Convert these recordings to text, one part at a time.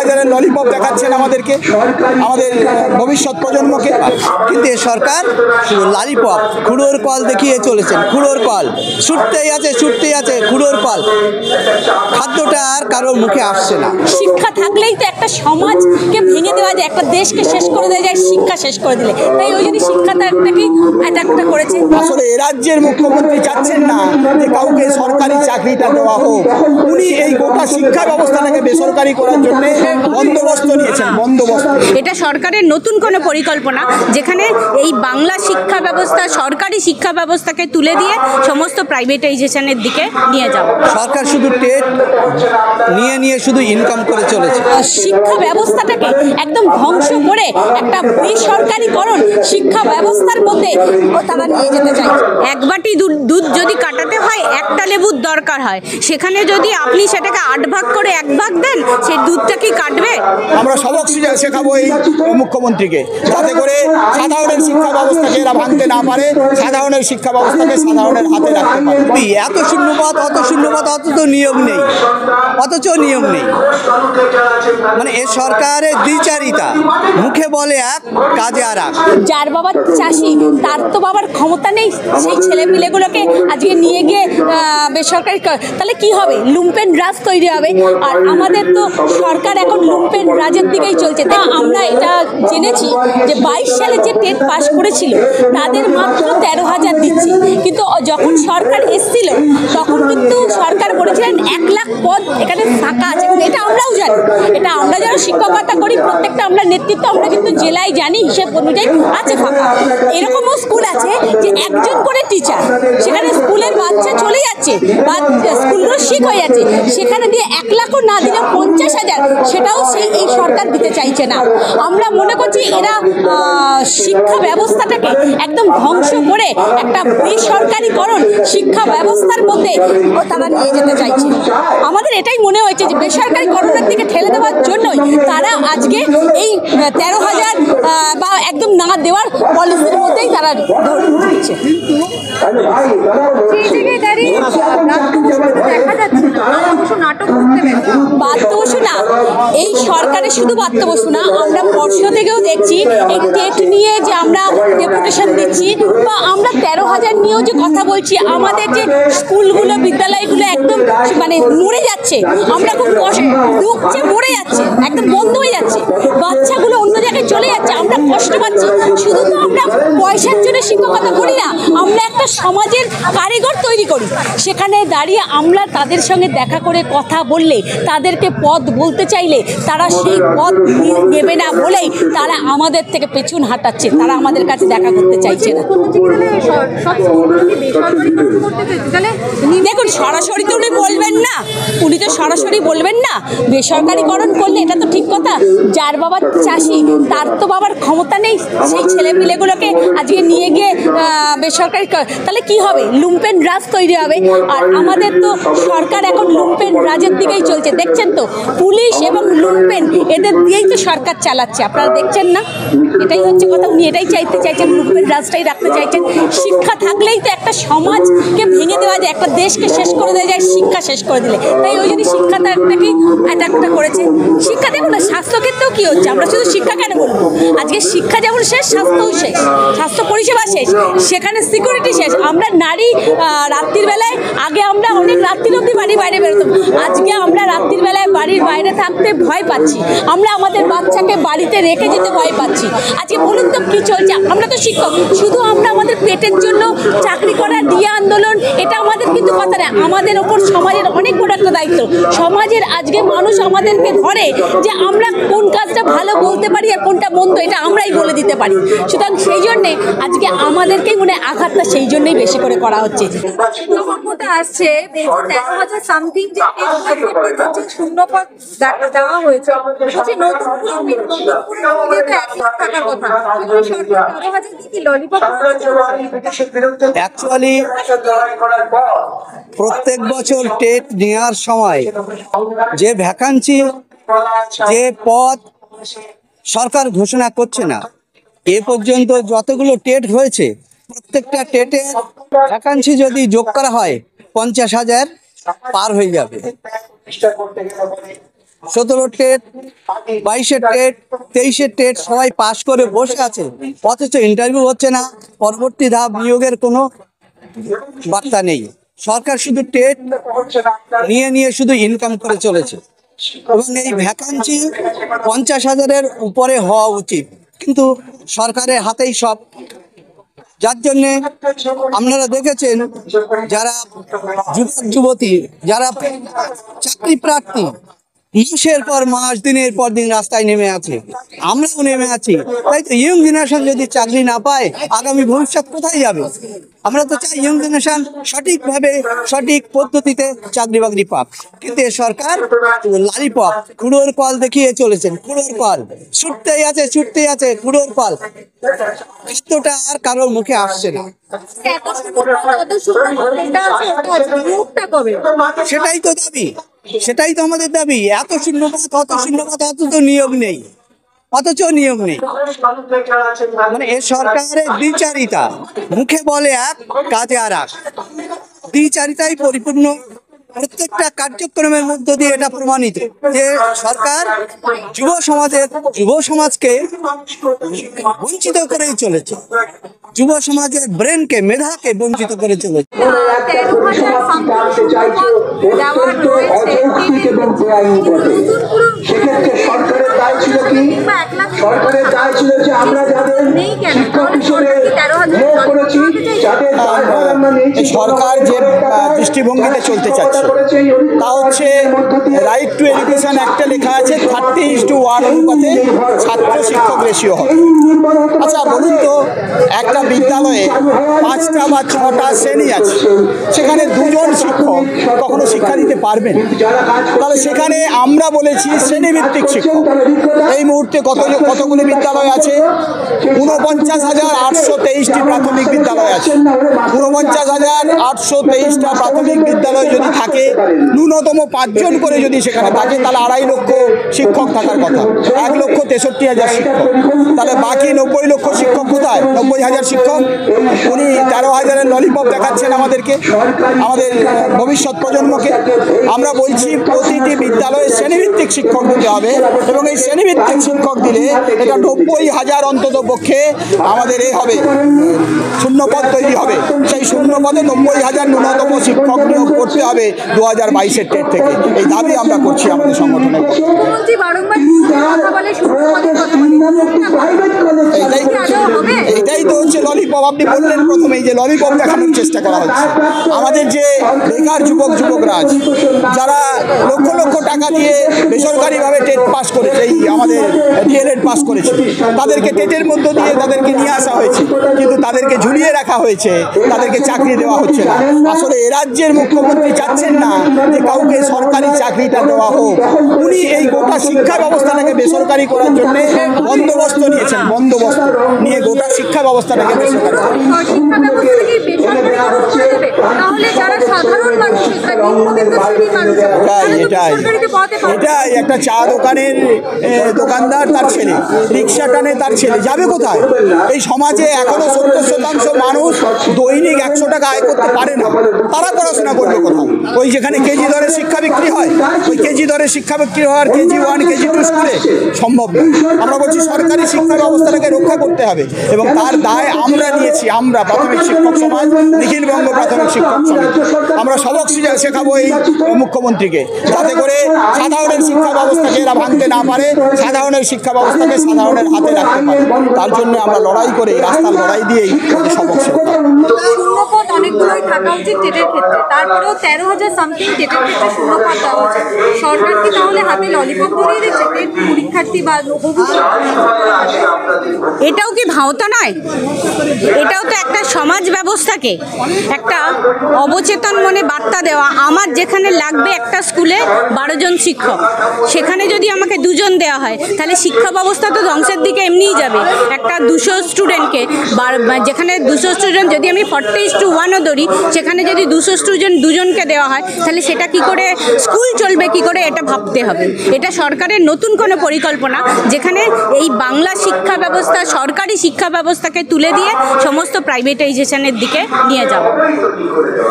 বাজারের ললিপপ দেখাচ্ছেন আমাদেরকে, আমাদের ভবিষ্যৎ প্রজন্মকে। কিন্তু এ সরকার শুধু ললিপপ খুঁড়োর কল দেখিয়ে চলেছেন। খুঁড়োর কল ছুটতেই আছে খুঁড়োর কল, খাদ্যটা আর কারোর মুখে আসছে না। শিক্ষা থাকলেই তো একটা সমাজকে ভেঙে দেওয়া যায়, একটা দেশকে শেষ করে দেওয়া যায় শিক্ষা শেষ করে দিলে। তাই ওই জন্য শিক্ষাটাকে অ্যাটাকটা করেছে। আসলে এ রাজ্যের মুখ্যমন্ত্রী চাচ্ছেন না যে কাউকে সরকারি চাকরিটা দেওয়া হোক, উনি এই গোটা শিক্ষা ব্যবস্থাটাকে বেসরকারি করার জন্য বন্দোবস্ত নিয়েছেন। এটা সরকারের নতুন কোনো পরিকল্পনা, যেখানে এই বাংলা শিক্ষা ব্যবস্থা, সরকারি শিক্ষা ব্যবস্থাকে তুলে দিয়ে সমস্ত প্রাইভেটাইজেশনের দিকে নিয়ে যাওয়া। সরকার শুধু টেট নিয়ে শুধু ইনকাম করে চলেছে। শিক্ষা ব্যবস্থাটাকে একদম ধ্বংস করে একটা বেসরকারিকরণ শিক্ষা ব্যবস্থার মধ্যে তারা নিয়ে যেতে চায়। এক বাটি দুধ যদি কাটাতে হয় একটা লেবুর দরকার হয়, সেখানে যদি আপনি সেটাকে 8 ভাগ করে 1 ভাগ দেন, সেই দুধটা কি কাটবে? আমরা সবক শেখাবো এই মুখ্যমন্ত্রীকে, যাতে করে সাধারণের শিক্ষা ব্যবস্থাকে এরা ভাঙতে না পারে, সাধারণের শিক্ষা ব্যবস্থাকে সাধারণের হাতে রাখতে পারে। এত শূন্যপদ অথচ নিয়োগ নেই, মানে এ সরকারের দ্বিচারিতা, মুখে বলে এক কাজে আর এক। যার বাবা চাষি তার তো বাবার ক্ষমতা নেই সেই ছেলে পিলেগুলোকে আজকে নিয়ে গিয়ে বেসরকারি, তাহলে কি হবে? লুম্পেন রাজ তৈরি হবে। আর আমাদের তো সরকার এখন লুম্পেন রাজের দিকেই চলছে। তা আমরা এটা জেনেছি যে 22 সালে যে টেট পাস করেছিল তাদের মাত্র 13,000 দিচ্ছে, কিন্তু যখন সরকার এসেছিল তখন কিন্তু সরকার বলেছিলেন 1 লাখ পদ এখানে ফাঁকা আছে। এটা আমরাও জানি, এটা আমরা যারা শিক্ষকতা করি প্রত্যেকটা আমরা নেতৃত্ব আমরা কিন্তু জেলায় জানি হিসেব অনুযায়ী আছে ফাঁকা। এরকমও স্কুল আছে যে একজন করে টিচার, সেখানে স্কুলের বাচ্চা চলে যাচ্ছে বা স্কুলগুলো শিক হয়ে যাচ্ছে, সেখানে দিয়ে 1 লাখও না দিলে 50,000 সেটাও এই সরকার দিতে চাইছে না। আমরা মনে করছি এরা শিক্ষা ব্যবস্থাটাকে একদম ধ্বংস করে একটা বেসরকারিকরণ শিক্ষা ব্যবস্থার মধ্যে তারা নিয়ে যেতে চাইছে। আমাদের এটাই মনে হয়েছে যে বেসরকারিকরণের দিকে ঠেলে দেওয়ার জন্যই তারা আজকে এই 13,000 বা একদম না দেওয়ার পলিসির মধ্যেই তারা দিচ্ছে। বাধ্য বসু না, এই সরকারের শুধু বাধ্য বসু না, আমরা পর্ষদ থেকেও দেখছি এই টেট নিয়ে যে আমরা ডেপুটেশন দিচ্ছি বা আমরা 13,000 নিয়েও যে কথা বলছি, আমাদের যে স্কুলগুলো বিদ্যালয়গুলো একদম মানে মরে যাচ্ছে, আমরা খুব ঢুকছে মরে যাচ্ছে, একদম বন্ধ হয়ে যাচ্ছে, বাচ্চাগুলো অন্য জায়গায় চলে যাচ্ছে, আমরা কষ্ট পাচ্ছি। শুধু তো আমরা পয়সার জন্য শিক্ষকতা করি না, আমরা একটা সমাজের কারিগর তৈরি করি। সেখানে দাঁড়িয়ে আমরা তাদের সঙ্গে দেখা করে কথা বললে, তাদেরকে পদ বলতে চাইলে তারা সেই পদ নেবে না বলেই তারা আমাদের থেকে পেছন হাঁটাচ্ছে, তারা আমাদের কাছে দেখা করতে চাইছে না। দেখুন সরাসরি তো উনি বলবেন না, বেসরকারিকরণ করলে এটা তো ঠিক কথা। যার বাবা চাষি তার তো বাবার ক্ষমতা নেই সেই ছেলে পিলেগুলোকে আজকে নিয়ে গিয়ে বেসরকারি, তাহলে কি হবে? লুম্পেন রাজ তৈরি হবে। আর আমাদের তো সরকার এখন লুম্পেন রাজের দিকেই চলছে। দেখছেন তো পুলিশ এবং লুম্পেন এদের দিয়েই তো সরকার চালাচ্ছে, আপনারা দেখছেন না? এটাই হচ্ছে কথা, উনি এটাই চাইছেন, লুম্পেন রাজটাই রাখতে চাইছেন। শিক্ষা থাকলেই তো একটা সমাজকে ভেঙে দেওয়া যায়, একটা দেশকে শেষ করে দেওয়া যায় শিক্ষা শেষ করে দিলে। তাই ওই জন্য শিক্ষাটাকে অ্যাটাকটা করেছে। শিক্ষা দেখুন না, স্বাস্থ্যক্ষেত্রেও কি হচ্ছে, আমরা শুধু শিক্ষা কেন বলবো? আজকে শিক্ষা যেমন শেষ, স্বাস্থ্যও শেষ, স্বাস্থ্য পরিষেবা শেষ, সেখানে সিকিউরিটি শেষ। আমরা নারী রাত্রির বেলায়, আগে আমরা অনেক রাত্রির অবধি বাড়ির বাইরে বেরোতাম, আজকে আমরা রাত্রির বেলায় বাড়ির বাইরে থাকতে ভয় পাচ্ছি, আমরা আমাদের বাচ্চাকে বাড়িতে রেখে যেতে ভয় পাচ্ছি। আজকে বলুন তো কী চলছে? আমরা তো শিক্ষক, শুধু আমরা আমাদের পেটের জন্য চাকরি করার দিয়ে আন্দোলন, এটা আমাদের কিন্তু কথা নেই। আমাদের ওপর সমাজের অনেক বড় একটা দায়িত্ব। সমাজের আজকে মানুষ আমাদেরকে ধরে যে আমরা কোন কাজটা ভালো বলতে পারি আর কোনটা মন্দ, এটা আমরাই বলে দিতে পারি। সুতরাং সেই জন্যে আজকে আমাদেরকেই মনে আঘাতটা সেই জন্যই বেশি করে করা হচ্ছে। আসছে 13,000 সামথিং যে শূন্যপদ দেওয়া হয়েছে, অ্যাকচুয়ালি প্রত্যেক বছর টেট নেওয়ার সময় যে ভ্যাকান্সি, যে পদ সরকার ঘোষণা করছে না, এ পর্যন্ত যতগুলো টেট হয়েছে প্রত্যেকটা টেটে ভ্যাকান্সি যদি যোগ করা হয় 50,000 পার হয়ে যাবে। 17 টেট, 22 টেট, 23 টেট সবাই পাশ করে বসে আছে, অথচ ইন্টারভিউ হচ্ছে না, পরবর্তী ধাপ নিয়োগের কোনো বার্তা নেই। সরকার শুধু টেট নিয়ে শুধু ইনকাম করে চলেছে এবং এই ভ্যাকান্সি 50,000-এর উপরে হওয়া উচিত, কিন্তু সরকারের হাতেই সব। যার জন্যে আপনারা দেখেছেন যারা যুবক যুবতী, যারা চাকরি প্রার্থী, মাসের পর মাস, দিনের পর দিন রাস্তায় নেমে আছে, আমরাও নেমে আছি। তাই তো ইয়ং জেনারেশন যদি চাকরি না পায়, আগামী ভবিষ্যৎ কোথায় যাবে? আমরা তো চাই ইয়ং জেনারেশন সঠিকভাবে, সঠিক পদ্ধতিতে চাকরি বাকরি পাক, কিন্তু এ সরকার লালিপপ, কুড়োর কল দেখিয়ে চলেছেন। কুড়োর কল ছুটতেই আছে, কুড়োর কল। খাদ্যটা আর কারোর মুখে আসছে না। সেটাই তো আমাদের দাবি। এত শূন্যপাত, অথচ নিয়োগ নেই, মানে এ সরকারের দ্বিচারিতা, মুখে বলে এক, কাজে আর এক, দ্বিচারিতাই পরিপূর্ণ। প্রত্যেকটা কার্যক্রমের মধ্য দিয়ে এটা প্রমাণিত যে সরকার যুব সমাজকে বঞ্চিত করেই চলেছে, যুব সমাজের ব্রেনকে, মেধাকে বঞ্চিত করে চলেছে। 13,000 সরকারের দায় ছিল কি? সরকারের দায় ছিল যে আমরা যাদের শিক্ষক হিসেবে নিয়োগ করেছি, যাদের সরকার যে দৃষ্টিভঙ্গিতে চলতে চাচ্ছে তা হচ্ছে রাইট টু এডুকেশন অ্যাক্টে লেখা আছে 30:1 অনুপাতে ছাত্র শিক্ষক রেশিও হবে। আচ্ছা বলুন তো, একটা বিদ্যালয়ে 5টা বা 6টা শ্রেণী আছে, সেখানে 2জন শিক্ষক কখনো শিক্ষা দিতে পারবেন? তাহলে সেখানে আমরা বলেছি শ্রেণীভিত্তিক শিক্ষক। এই মুহূর্তে কতগুলি বিদ্যালয় আছে? 49,823টি প্রাথমিক বিদ্যালয় আছে। 49,823টা প্রাথমিক বিদ্যালয় যদি থাকে, ন্যূনতম 5 জন করে যদি সেখানে থাকে, তাহলে 2.5 লক্ষ শিক্ষক থাকার কথা, 1,63,000 শিক্ষক। তাহলে বাকি 90 লক্ষ শিক্ষক কোথায়? 90,000 শিক্ষক। উনি 13,000-এর ললিপপ দেখাচ্ছেন আমাদেরকে, আমাদের ভবিষ্যৎ প্রজন্মকে। আমরা বলছি প্রতিটি বিদ্যালয়ে শ্রেণীভিত্তিক শিক্ষক দিতে হবে, এবং এই শ্রেণীভিত্তিক শিক্ষক দিলে এটা 90,000 অন্তত পক্ষে আমাদের হবে, শূন্যপদ তৈরি হবে। সেই শূন্যপদে 90,000 ন্যূনতম শিক্ষক নিয়োগ করতে হবে 2022-এর টেট থেকে। এই দাবি আমরা করছি আমাদের সংগঠনের। এইটাই তো হচ্ছে ললিপপ। আপনি বললেন প্রথমেই যে ললিপপ দেখানোর চেষ্টা করা হচ্ছে। আমাদের যে বেকার যুবকরা আছে, যারা লক্ষ লক্ষ টাকা দিয়ে বেসরকারিভাবে টেট পাস করেছে, এই আমাদের ডিএলএড পাস করেছে, তাদেরকে টেটের মধ্য দিয়ে তাদেরকে নিয়ে আসা হয়েছে, কিন্তু তাদেরকে ঝুলিয়ে রাখা হয়েছে, তাদেরকে চাকরি দেওয়া হচ্ছে না। আসলে এ রাজ্যের মুখ্যমন্ত্রী চাচ্ছেন না যে কাউকে সরকারি চাকরিটা দেওয়া হোক। উনি এই গোটা শিক্ষা ব্যবস্থাটাকে বেসরকারি করার জন্য বন্দোবস্ত নিয়েছেন, বন্দোবস্ত নিয়ে গোটা শিক্ষা ব্যবস্থাটাকে বেসরকারি। এটাই একটা চা দোকানের দোকানদার, তার ছেলে রিক্সা টানে, তার ছেলে যাবে কোথায়? এই সমাজে এখনো 70% মানুষ দৈনিক 100 টাকা আয় করতে পারে না। তারা পড়াশোনা করবে কোথায়? ওই যেখানে কেজি দরে শিক্ষা বিক্রি হয়, ওই কেজি দরে শিক্ষা বিক্রি হওয়ার KG 1 KG 2 স্কুলে সম্ভব নয়। আমরা বলছি সরকারি শিক্ষা ব্যবস্থাটাকে রক্ষা করতে হবে, এবং তার দায় আমরা নিয়েছি। আমরা প্রাথমিক শিক্ষক সমাজ, নিখিলবঙ্গ প্রাথমিক শিক্ষক সমাজ, আমরা সবক শেখাবো এই মুখ্যমন্ত্রীকে, যাতে করে সাধারণের শিক্ষা ব্যবস্থাকে এরা ভাঙতে না পারে, সাধারণের শিক্ষা ব্যবস্থাকে সাধারণের হাতে রাখতে পারে। তার জন্য আমরা লড়াই করে, রাস্তার লড়াই দিয়েই সবক শেখাবো। অনেকগুলোই থাকা উচিত টেটের ক্ষেত্রে, তারপরেও 13,000 সামথিং টেটের ক্ষেত্রে শূন্যপদ দেওয়া উচিত। সরকার কি তাহলে হাতে ললিপপ ধরিয়ে দিচ্ছে টেট পরীক্ষার্থী বা এটাও কি ভাওতা নয়? এটাও তো একটা সমাজ ব্যবস্থাকে একটা অবচেতন মনে বার্তা দেওয়া। আমার যেখানে লাগবে একটা স্কুলে 12 জন শিক্ষক, সেখানে যদি আমাকে দুজন দেওয়া হয়, তাহলে শিক্ষা ব্যবস্থা তো ধ্বংসের দিকে এমনিই যাবে। একটা 200 স্টুডেন্টকে যেখানে 200 স্টুডেন্ট যদি আমি 40:1ও ধরি, সেখানে যদি 200 স্টুডেন্ট দুজনকে দেওয়া হয়, তাহলে সেটা কি করে স্কুল চলবে, কি করে এটা ভাবতে হবে। এটা সরকারের নতুন কোনো পরিকল্পনা, যেখানে এই বাংলা শিক্ষা ব্যবস্থা, সরকারি শিক্ষা ব্যবস্থাকে তুলে দিয়ে সমস্ত প্রাইভেটাইজেশনের দিকে নিয়ে যাওয়া।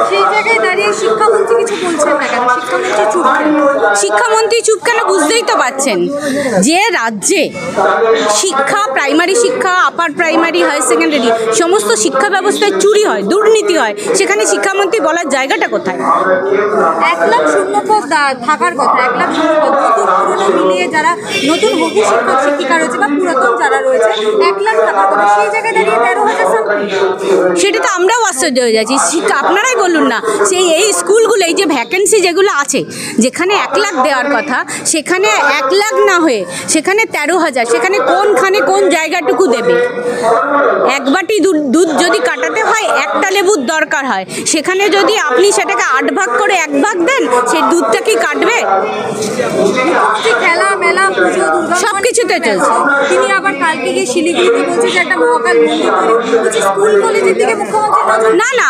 সেই জায়গায় দাঁড়িয়ে শিক্ষামন্ত্রী কিছু বলছেন না কেন? শিক্ষামন্ত্রী চুপ কেন বুঝতেই তো পারছেন, যে রাজ্যে শিক্ষা, প্রাইমারি শিক্ষা, আপার প্রাইমারি, হায়ার সেকেন্ডারি সমস্ত শিক্ষা ব্যবস্থায় চুরি হয়, দুর্নীতি হয়, সেখানে শিক্ষামন্ত্রী বলার জায়গাটা কোথায়? 1 লাখ শূন্যপদ থাকার কথা, 1 লাখ শূন্যপদ নতুন পুরনো মিলিয়ে যারা নতুন হবু শিক্ষক শিক্ষিকা রয়েছে বা পুরাতন যারা রয়েছে 1 লাখ থাকার কথা, সেই জায়গায় দাঁড়িয়ে 13,000 সামথিং। সেটা তো আমরাও আশ্চর্য হয়ে যাচ্ছি। শিক্ষা আপনারাই বলুন না, এই স্কুলগুলো, এই যে ভ্যাকেন্সি যেগুলো আছে, যেখানে 1 লাখ দেওয়ার কথা, সেখানে 1 লাখ না হয়ে সেখানে 13,000, সেখানে কোনখানে কোন জায়গাটুকু দেবে? এক বাটি দুধ যদি কাটাতে হয়, একটা লেবুর দরকার হয়, সেখানে যদি আপনি সেটাকে 8 ভাগ করে 1 ভাগ দেন, সেই দুধটা কি কাটবে? খেলা মেলা পুজো দুর্গা সব কিছুতে চলছে। তিনি আবার কালকে গিয়ে শিলিগুড়িতে বলছে যে একটা মহাকাল মন্দির তৈরি হচ্ছে। স্কুল কলেজের দিকে মুখ্যমন্ত্রী না না,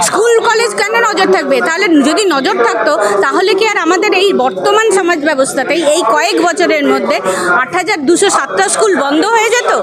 স্কুল কলেজ কেন নজর থাকবে? তাহলে যদি নজর থাকতো, তাহলে কি আর আমাদের এই বর্তমান সমাজ ব্যবস্থাতেই এই কয়েক বছরের মধ্যে 8,207টা স্কুল বন্ধ হয়ে যেত?